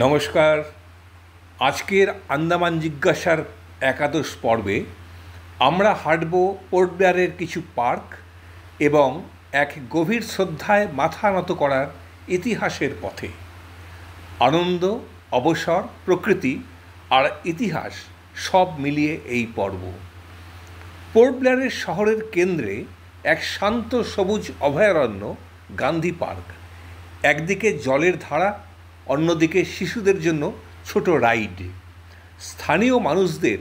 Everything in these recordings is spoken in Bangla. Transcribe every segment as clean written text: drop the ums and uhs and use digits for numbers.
নমস্কার। আজকের আন্দামান জিজ্ঞাসার একাদশ পর্বে আমরা হাঁটব পোর্ট ব্লেয়ারের কিছু পার্ক এবং এক গভীর শ্রদ্ধায় মাথা নত করার ইতিহাসের পথে। আনন্দ, অবসর, প্রকৃতি আর ইতিহাস সব মিলিয়ে এই পর্ব। পোর্ট ব্লেয়ারের শহরের কেন্দ্রে এক শান্ত সবুজ অভয়ারণ্য গান্ধী পার্ক। একদিকে জলের ধারা, অন্যদিকে শিশুদের জন্য ছোট রাইড। স্থানীয় মানুষদের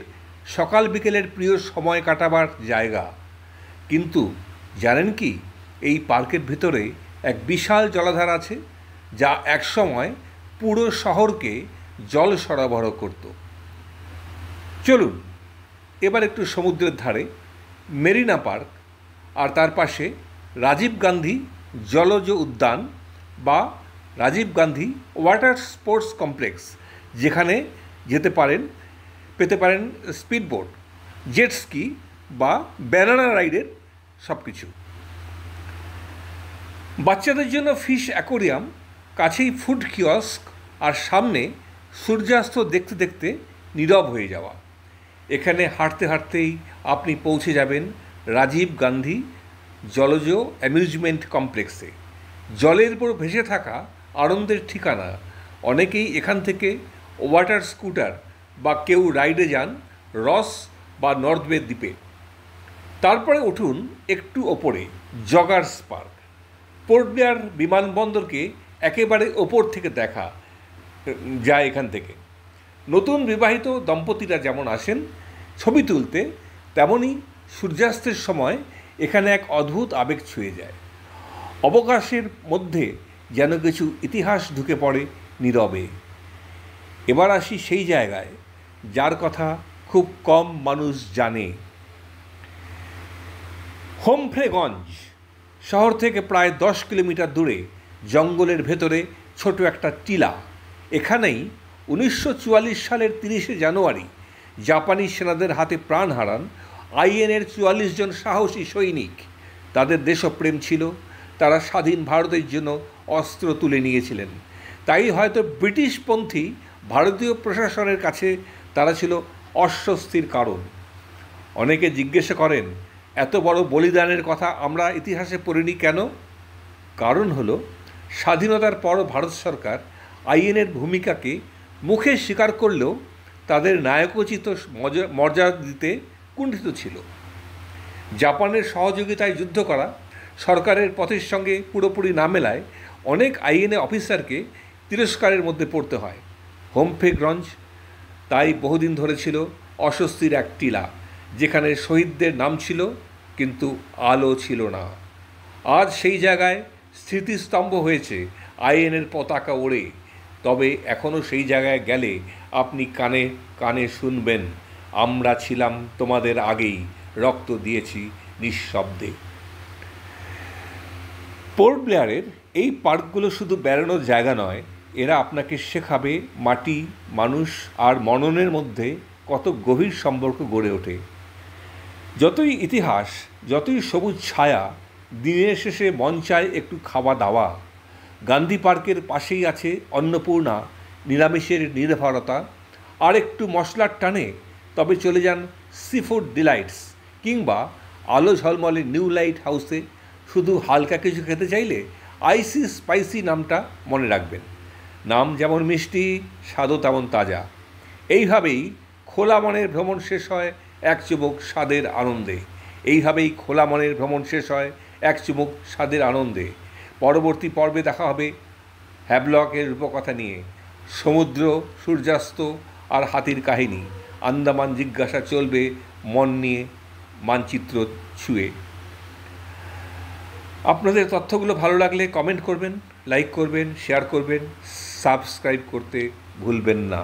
সকাল বিকেলের প্রিয় সময় কাটাবার জায়গা। কিন্তু জানেন কি, এই পার্কের ভিতরে এক বিশাল জলাধার আছে যা একসময় পুরো শহরকে জল সরবরাহ করত। চলুন এবার একটু সমুদ্রের ধারে মেরিনা পার্ক আর তার পাশে রাজীব গান্ধী জলজ উদ্যান বা Rajiv Gandhi water sports complex, যেখানে পেতে পারেন স্পিডবোট, জেট স্কি বা ব্যানানা রাইডের সব কিছু। বাচ্চাদের জন্য ফিশ অ্যাকোরিয়াম, কাছেই ফুড কিয়স্ক আর সামনে সূর্যাস্ত দেখতে দেখতে নীরব হয়ে যাওয়া। এখানে হাঁটতে হাঁটতেই আপনি পৌঁছে যাবেন রাজীব গান্ধী জলজ অ্যামিউজমেন্ট কমপ্লেক্সে। জলের উপর ভেসে থাকা আনন্দের ঠিকানা। অনেকেই এখান থেকে ওয়াটার স্কুটার বা কেউ রাইডে যান রস বা নর্থ বে দ্বীপে। তারপরে উঠুন একটু ওপরে জগার্স পার্ক। পোর্ট ব্লেয়ার বিমানবন্দরকে একেবারে ওপর থেকে দেখা যায় এখান থেকে। নতুন বিবাহিত দম্পতিরা যেমন আসেন ছবি তুলতে, তেমনই সূর্যাস্তের সময় এখানে এক অদ্ভুত আবেগ ছুঁয়ে যায়। অবকাশের মধ্যে যেন কিছু ইতিহাস ঢুকে পড়ে নীরবে। এবার আসি সেই জায়গায় যার কথা খুব কম মানুষ জানে। হোমফ্রেগঞ্জ শহর থেকে প্রায় 10 কিলোমিটার দূরে জঙ্গলের ভেতরে ছোট একটা টিলা। এখানেই 1944 সালের 30শে জানুয়ারি জাপানি সেনাদের হাতে প্রাণ হারান আইএনএর 44 জন সাহসী সৈনিক। তাদের দেশপ্রেম ছিল, তারা স্বাধীন ভারতের জন্য অস্ত্র তুলে নিয়েছিলেন। তাই হয়তো ব্রিটিশপন্থী ভারতীয় প্রশাসনের কাছে তারা ছিল অস্বস্তির কারণ। অনেকে জিজ্ঞাসা করেন, এত বড় বলিদানের কথা আমরা ইতিহাসে পড়িনি কেন? কারণ হলো, স্বাধীনতার পর ভারত সরকার আইএনএর ভূমিকাকে মুখে স্বীকার করলেও তাদের নায়কোচিত মর্যাদা দিতে কুণ্ঠিত ছিল। জাপানের সহযোগিতায় যুদ্ধ করা সরকারের পথের সঙ্গে পুরোপুরি না মেলায় অনেক আইএনএ অফিসারকে তিরস্কারের মধ্যে পড়তে হয়। হোমফ্রেগঞ্জ তাই বহুদিন ধরে ছিল অস্বস্তির এক টিলা, যেখানে শহীদদের নাম ছিল কিন্তু আলো ছিল না। আজ সেই জায়গায় স্মৃতিস্তম্ভ হয়েছে আইএনএর পতাকা ওড়ে। তবে এখনও সেই জায়গায় গেলে আপনি কানে কানে শুনবেন, আমরা ছিলাম তোমাদের আগেই, রক্ত দিয়েছি নিঃশব্দে। পোর্ট ব্লেয়ারের এই পার্কগুলো শুধু বেড়ানোর জায়গা নয়, এরা আপনাকে শেখাবে মাটি, মানুষ আর মননের মধ্যে কত গভীর সম্পর্ক গড়ে ওঠে। যতই ইতিহাস, যতই সবুজ ছায়া, দিনের শেষে মন চায় একটু খাওয়া দাওয়া। গান্ধী পার্কের পাশেই আছে অন্নপূর্ণা নিরামিষের নির্ভরতা। আর একটু মশলার টানে তবে চলে যান সিফুড ডিলাইটস কিংবা আলো ঝলমলে নিউ লাইট হাউসে। শুধু হালকা কিছু খেতে চাইলে আইসি স্পাইসি নামটা মনে রাখবেন। নাম যেমন মিষ্টি, স্বাদও তেমন তাজা। এইভাবেই খোলা মনের ভ্রমণ শেষ হয় এক চুমুক স্বাদের আনন্দে। পরবর্তী পর্বে দেখা হবে হ্যাভলকের রূপকথা নিয়ে, সমুদ্র, সূর্যাস্ত আর হাতির কাহিনী। আন্দামান জিজ্ঞাসা চলবে মন নিয়ে, মানচিত্র ছুঁয়ে। আপনাদের তথ্যগুলো ভালো লাগলে কমেন্ট করবেন, লাইক করবেন, শেয়ার করবেন, সাবস্ক্রাইব করতে ভুলবেন না।